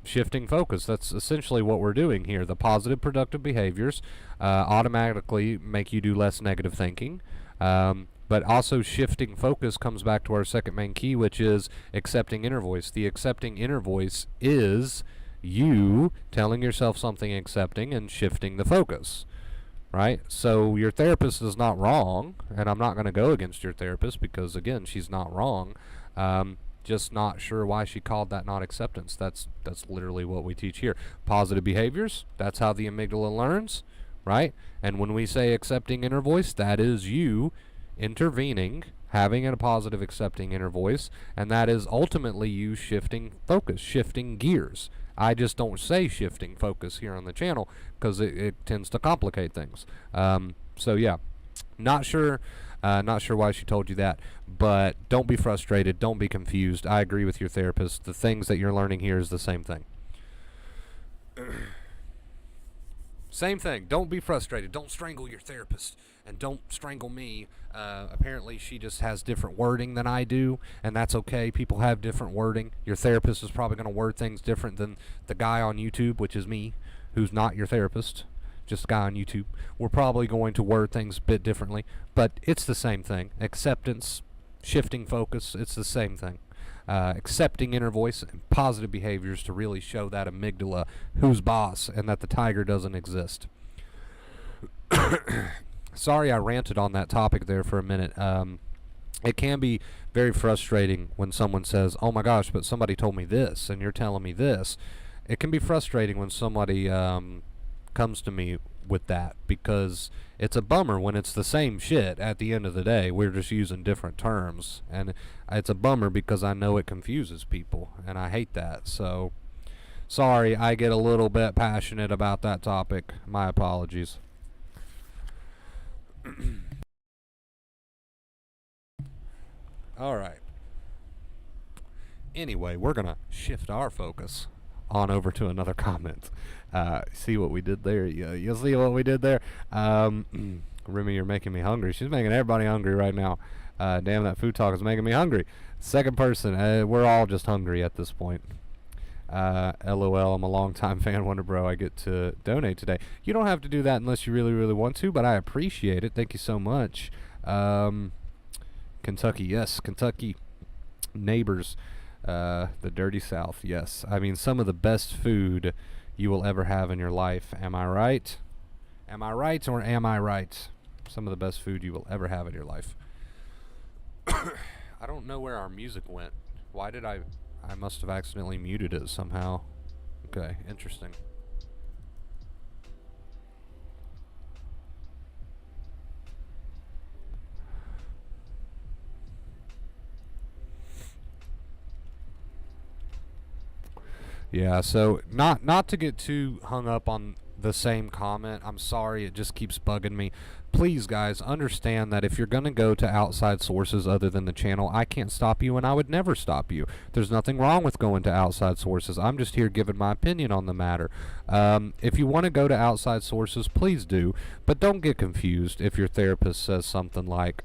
Shifting focus, that's essentially what we're doing here. The positive productive behaviors automatically make you do less negative thinking. But also shifting focus comes back to our second main key, which is accepting inner voice. The accepting inner voice is you telling yourself something accepting and shifting the focus, right? So your therapist is not wrong, and I'm not going to go against your therapist because, again, she's not wrong. Just not sure why she called that not acceptance. That's literally what we teach here. Positive behaviors, that's how the amygdala learns, right? And when we say accepting inner voice, that is you intervening, having a positive accepting inner voice, and that is ultimately you shifting focus, shifting gears. I just don't say shifting focus here on the channel because it tends to complicate things. So yeah, not sure why she told you that, but don't be frustrated, don't be confused. I agree with your therapist. The things that you're learning here is the same thing. Same thing. Don't be frustrated. Don't strangle your therapist, and don't strangle me. Apparently she just has different wording than I do, and that's okay. People have different wording. Your therapist is probably going to word things different than the guy on YouTube, which is me, who's not your therapist, just a guy on YouTube. We're probably going to word things a bit differently, but it's the same thing. Acceptance, shifting focus, it's the same thing. Accepting inner voice and positive behaviors to really show that amygdala who's boss and that the tiger doesn't exist. Sorry I ranted on that topic there for a minute. It can be very frustrating when someone says, oh my gosh, but somebody told me this and you're telling me this. It can be frustrating when somebody comes to me with that, because it's a bummer when it's the same shit at the end of the day. We're just using different terms, and it's a bummer because I know it confuses people, and I hate that. So, sorry, I get a little bit passionate about that topic. My apologies. All right. Anyway, we're going to shift our focus on over to another comment. See what we did there? You'll see what we did there. Remy, you're making me hungry. She's making everybody hungry right now. Damn, that food talk is making me hungry. Second person, we're all just hungry at this point. LOL, I'm a long-time fan, Wonder Bro. I get to donate today. You don't have to do that unless you really, really want to, but I appreciate it. Thank you so much. Kentucky, yes, Kentucky. Neighbors, the dirty South, yes. I mean, some of the best food you will ever have in your life. Am I right? Am I right or am I right? Some of the best food you will ever have in your life. I don't know where our music went. Why did I must have accidentally muted it somehow. Okay, interesting. Yeah, so not to get too hung up on the same comment. I'm sorry, it just keeps bugging me. Please, guys, understand that if you're going to go to outside sources other than the channel, I can't stop you, and I would never stop you. There's nothing wrong with going to outside sources. I'm just here giving my opinion on the matter. If you want to go to outside sources, please do, but don't get confused if your therapist says something like,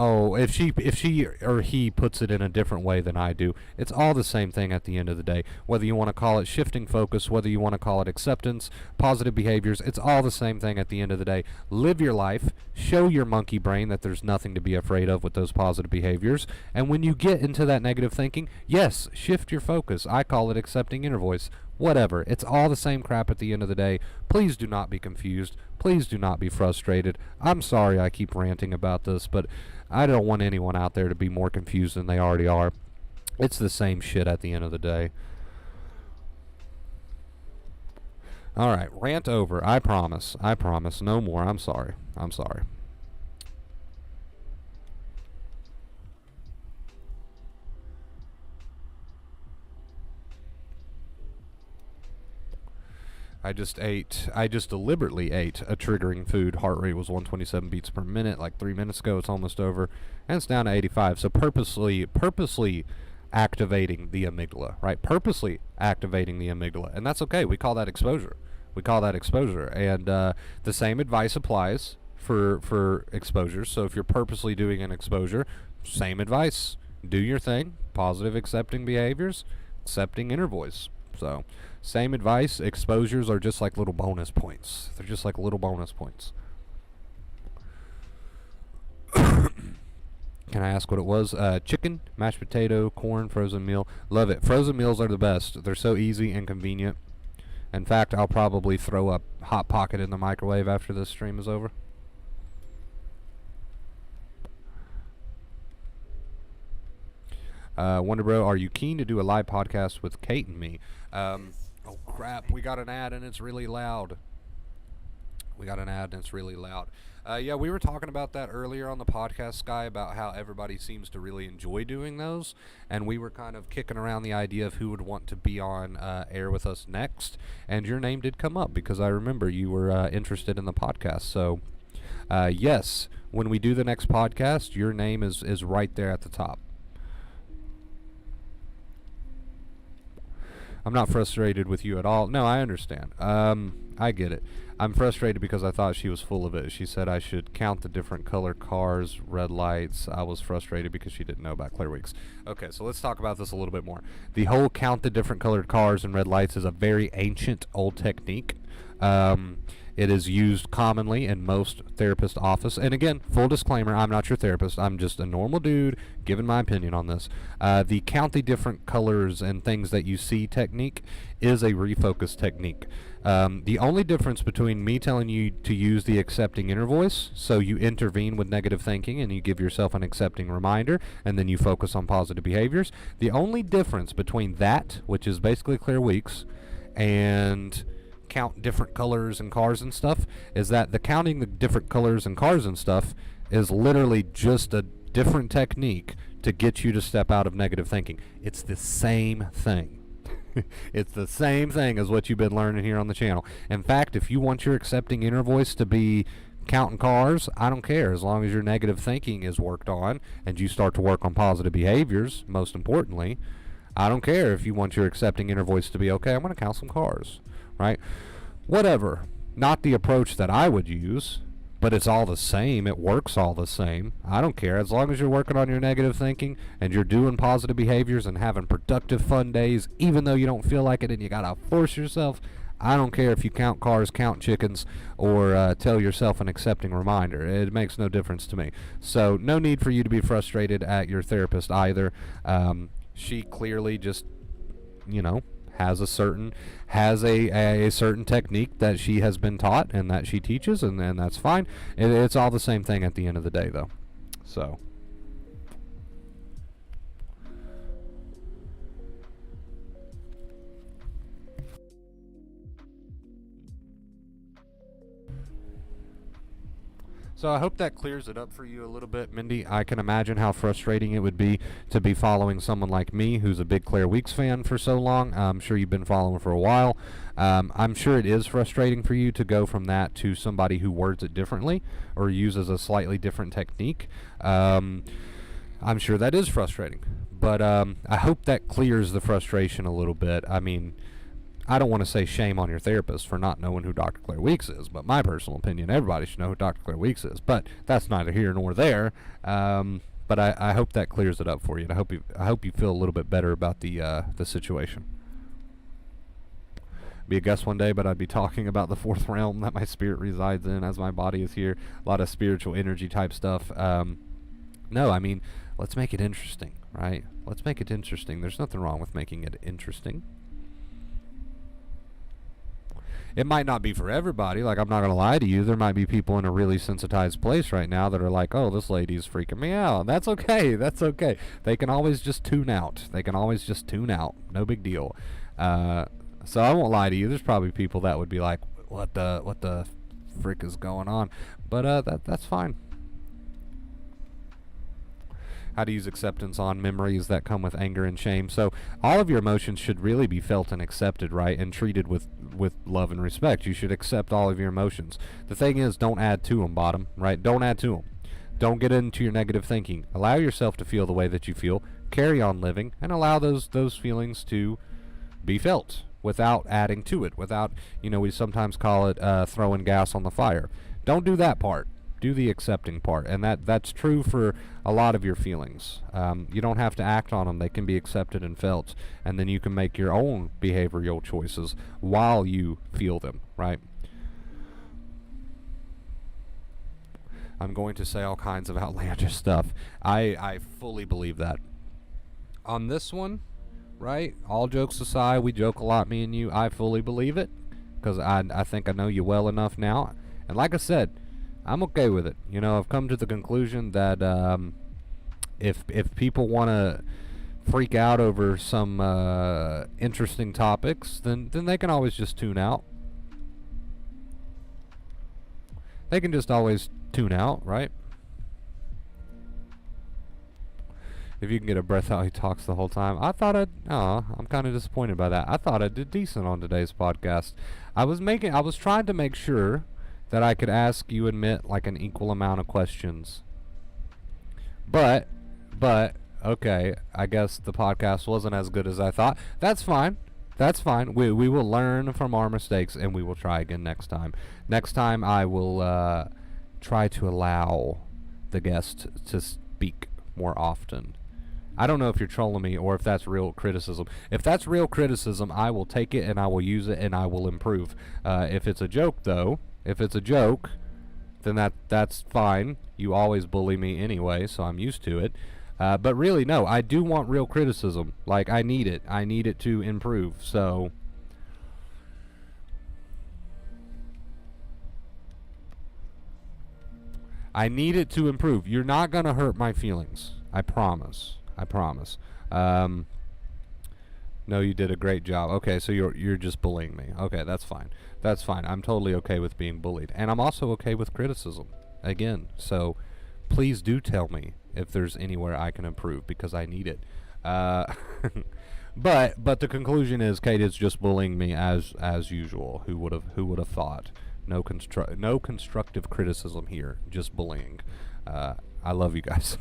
oh, if she or he puts it in a different way than I do, it's all the same thing at the end of the day. Whether you want to call it shifting focus, whether you want to call it acceptance, positive behaviors, it's all the same thing at the end of the day. Live your life, show your monkey brain that there's nothing to be afraid of with those positive behaviors, and when you get into that negative thinking, yes, shift your focus. I call it accepting inner voice. Whatever. It's all the same crap at the end of the day. Please do not be confused. Please do not be frustrated. I'm sorry I keep ranting about this, but I don't want anyone out there to be more confused than they already are. It's the same shit at the end of the day. Alright, rant over. I promise. I promise. No more. I'm sorry. I'm sorry. I just deliberately ate a triggering food. Heart rate was 127 beats per minute like 3 minutes ago. It's almost over. And it's down to 85. So purposely activating the amygdala, right? Purposely activating the amygdala. And that's okay. We call that exposure. We call that exposure. And the same advice applies for exposures. So if you're purposely doing an exposure, same advice. Do your thing. Positive accepting behaviors. Accepting inner voice. So, same advice. Exposures are just like little bonus points. They're just like little bonus points. Can I ask what it was? Chicken, mashed potato, corn, frozen meal. Love it. Frozen meals are the best. They're so easy and convenient. In fact, I'll probably throw a Hot Pocket in the microwave after this stream is over. Wonder Bro, are you keen to do a live podcast with Kate and me? Oh crap, we got an ad and it's really loud. Yeah, we were talking about that earlier on the podcast, Sky, about how everybody seems to really enjoy doing those, and we were kind of kicking around the idea of who would want to be on air with us next, and your name did come up because I remember you were interested in the podcast. So yes, when we do the next podcast, your name is right there at the top. I'm not frustrated with you at all. No, I understand. I get it. I'm frustrated because I thought she was full of it. She said I should count the different color cars, red lights. I was frustrated because she didn't know about Clear Weeks. Okay, so let's talk about this a little bit more. The whole count the different colored cars and red lights is a very ancient old technique. It is used commonly in most therapist office. And again, full disclaimer, I'm not your therapist. I'm just a normal dude giving my opinion on this. The count the different colors and things that you see technique is a refocus technique. The only difference between me telling you to use the accepting inner voice, so you intervene with negative thinking and you give yourself an accepting reminder, and then you focus on positive behaviors. The only difference between that, which is basically Clear Weeks, and count different colors and cars and stuff, is that the counting the different colors and cars and stuff is literally just a different technique to get you to step out of negative thinking. It's the same thing. It's the same thing as what you've been learning here on the channel. In fact, if you want your accepting inner voice to be counting cars, I don't care, as long as your negative thinking is worked on and you start to work on positive behaviors, most importantly. I don't care if you want your accepting inner voice to be, okay, I'm going to count some cars, right? Whatever. Not the approach that I would use, but it's all the same. It works all the same. I don't care. As long as you're working on your negative thinking and you're doing positive behaviors and having productive, fun days, even though you don't feel like it and you got to force yourself, I don't care if you count cars, count chickens, or tell yourself an accepting reminder. It makes no difference to me. So no need for you to be frustrated at your therapist either. She clearly just, has a certain technique that she has been taught and that she teaches, and that's fine. It's all the same thing at the end of the day, though. So. So I hope that clears it up for you a little bit, Mindy. I can imagine how frustrating it would be to be following someone like me who's a big Claire Weeks fan for so long. I'm sure you've been following for a while. I'm sure it is frustrating for you to go from that to somebody who words it differently or uses a slightly different technique. I'm sure that is frustrating. But I hope that clears the frustration a little bit. I mean, I don't want to say shame on your therapist for not knowing who Dr. Claire Weeks is, but my personal opinion, everybody should know who Dr. Claire Weeks is. But that's neither here nor there. But I hope that clears it up for you, and I hope you feel a little bit better about the situation. Be a guest one day, but I'd be talking about the fourth realm that my spirit resides in as my body is here. A lot of spiritual energy type stuff. No, I mean, let's make it interesting, right? Let's make it interesting. There's nothing wrong with making it interesting. It might not be for everybody. Like, I'm not going to lie to you. There might be people in a really sensitized place right now that are like, oh, this lady's freaking me out. That's okay. That's okay. They can always just tune out. No big deal. So I won't lie to you. There's probably people that would be like, what the frick is going on? But that's fine. How to use acceptance on memories that come with anger and shame. So all of your emotions should really be felt and accepted, right, and treated with love and respect. You should accept all of your emotions. The thing is, don't add to them, bottom, right? Don't add to them. Don't get into your negative thinking. Allow yourself to feel the way that you feel. Carry on living, and allow those feelings to be felt without adding to it. Without, we sometimes call it throwing gas on the fire. Don't do that part. Do the accepting part, and that's true for a lot of your feelings. You don't have to act on them. They can be accepted and felt, and then you can make your own behavioral choices while you feel them, right? I'm going to say all kinds of outlandish stuff. I fully believe that. On this one, right, all jokes aside, we joke a lot, me and you. I fully believe it, because I think I know you well enough now. And like I said, I'm okay with it. I've come to the conclusion that if people want to freak out over some interesting topics, then they can always just tune out. They can just always tune out, right? If you can get a breath out, he talks the whole time. I'm kind of disappointed by that. I thought I did decent on today's podcast. I was trying to make sure that I could ask you and Mitt like an equal amount of questions. But, okay, I guess the podcast wasn't as good as I thought. That's fine. We will learn from our mistakes, and we will try again next time. Next time, I will try to allow the guest to speak more often. I don't know if you're trolling me or if that's real criticism. If that's real criticism, I will take it and I will use it and I will improve. If it's a joke, though, then that's fine. You always bully me anyway, so I'm used to it. But really, no, I do want real criticism. Like, I need it. I need it to improve, so... I need it to improve. You're not going to hurt my feelings. I promise. No, you did a great job. Okay, so you're just bullying me. Okay, that's fine. That's fine. I'm totally okay with being bullied, and I'm also okay with criticism. Again, so please do tell me if there's anywhere I can improve because I need it. Uh, but the conclusion is Kate is just bullying me as usual. Who would have thought? No constructive criticism here. Just bullying. I love you guys.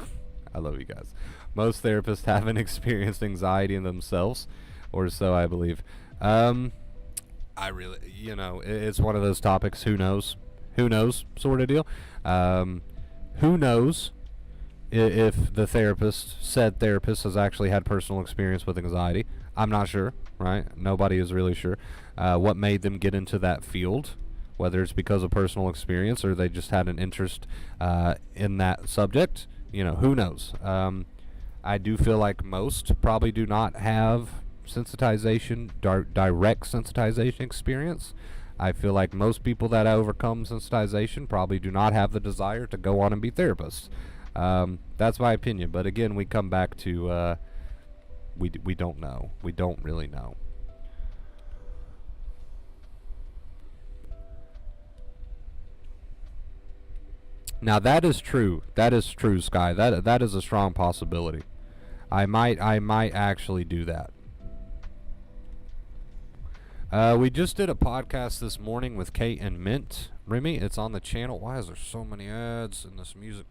I love you guys. Most therapists haven't experienced anxiety in themselves, or so I believe. I really, it's one of those topics. Who knows? Who knows? Sort of deal. Who knows if the said therapist, has actually had personal experience with anxiety? I'm not sure. Right? Nobody is really sure. What made them get into that field? Whether it's because of personal experience or they just had an interest in that subject. Who knows? I do feel like most probably do not have sensitization, direct sensitization experience. I feel like most people that overcome sensitization probably do not have the desire to go on and be therapists. That's my opinion. But again, we come back to we don't know. We don't really know. Now that is true. That is true, Sky. That is a strong possibility. I might actually do that. We just did a podcast this morning with Kate and Mint. Remy, it's on the channel. Why is there so many ads in this music?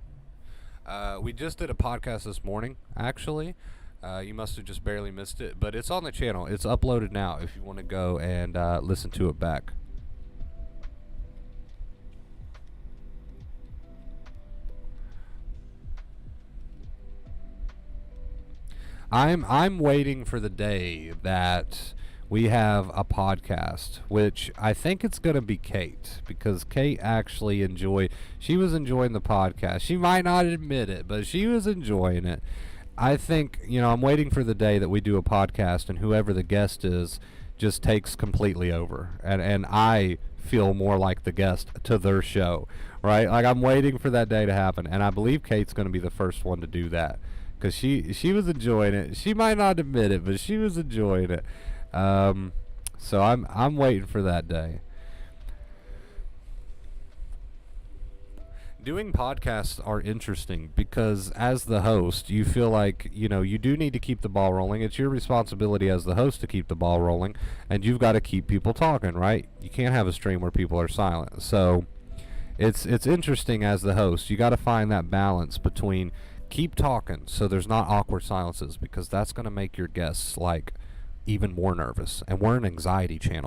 We just did a podcast this morning, actually. You must have just barely missed it, but it's on the channel. It's uploaded now if you want to go and listen to it back. I'm waiting for the day that we have a podcast, which I think it's gonna be Kate, because Kate actually she was enjoying the podcast. She might not admit it, but she was enjoying it. I think, I'm waiting for the day that we do a podcast and whoever the guest is just takes completely over, and I feel more like the guest to their show, right? Like, I'm waiting for that day to happen, and I believe Kate's going to be the first one to do that, because she was enjoying it. She might not admit it, but she was enjoying it. So I'm waiting for that day. Doing podcasts are interesting because as the host, you feel like, you do need to keep the ball rolling. It's your responsibility as the host to keep the ball rolling, and you've got to keep people talking, right? You can't have a stream where people are silent. So it's interesting as the host. You got to find that balance between keep talking so there's not awkward silences, because that's going to make your guests like even more nervous. And we're an anxiety channel.